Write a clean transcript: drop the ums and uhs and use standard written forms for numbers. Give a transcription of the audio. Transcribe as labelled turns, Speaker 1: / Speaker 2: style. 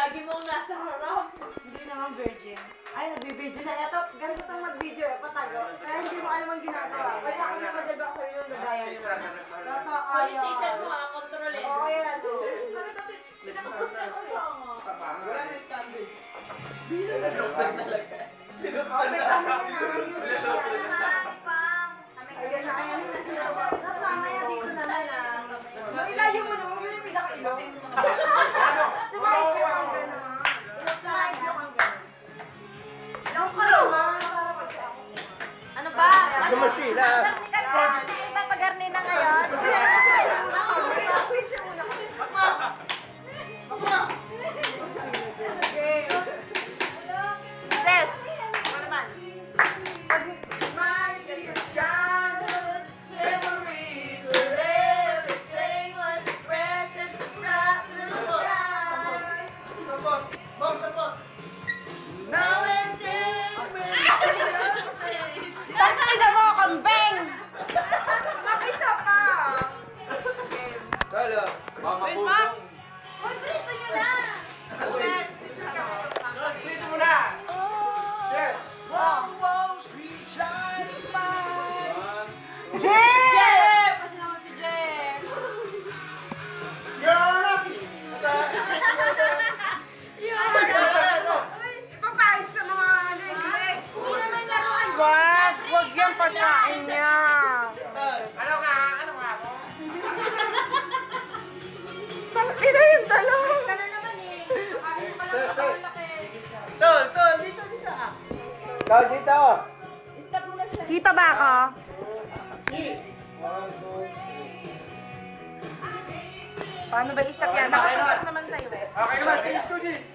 Speaker 1: Lagi mong nasa harap.
Speaker 2: Hindi naman virgin. Ay, nagbi-virgin na. Ito, ganito itong mag-video eh, patago. Kaya hindi mo alam ang ginagawa. Kaya ako na madalbak sa'yo yung nadaya nila.
Speaker 1: Yung chaser mo ha, kontrolin.
Speaker 2: Oo, yan.
Speaker 3: Wala na standing.
Speaker 4: Binuksan talaga.
Speaker 3: Binuksan
Speaker 2: Okay,
Speaker 3: na.
Speaker 2: ano yan ha? YouTube yan ha? Ayan na, ayan na. Tapos mamaya dito naman ha. Nung ilayo mo naman, yun yung pinaka-ilong. Sumahid yung ang gano'n. Sumahid yung ang gano'n. Ilong ka naman. Para pag ako.
Speaker 1: Ano ba?
Speaker 4: Ano mo, Sheila?
Speaker 1: Papagarni na ngayon?
Speaker 2: Picture muna kasi.
Speaker 1: Sis! Ano naman?
Speaker 3: Sapot. Bang, sapot.
Speaker 2: Tangina mo, kambing! Mag-isa pa!
Speaker 3: Tala. Mga pusong.
Speaker 2: Uy, brito nyo na! Sis, picture ka kayo.
Speaker 3: Dito mo na. Yes.
Speaker 2: Jeff! Kasi naman si Jeff.
Speaker 3: You're lucky.
Speaker 2: Ipapahid sa mga leg-leg. Hindi naman laruan.
Speaker 1: Wag yung pagkain niya.
Speaker 3: Ano nga? Ano nga ako?
Speaker 1: Ina yung talong.
Speaker 2: Ka na naman eh. Kain pa lang sa laki.
Speaker 3: Tol, dito, dito.
Speaker 4: Tol, dito.
Speaker 2: Stop mo lang sa...
Speaker 1: Kita ba ako? Paano ba i-stop yan? Nakatutok naman sa'yo eh.
Speaker 3: Okay naman, 3 to this.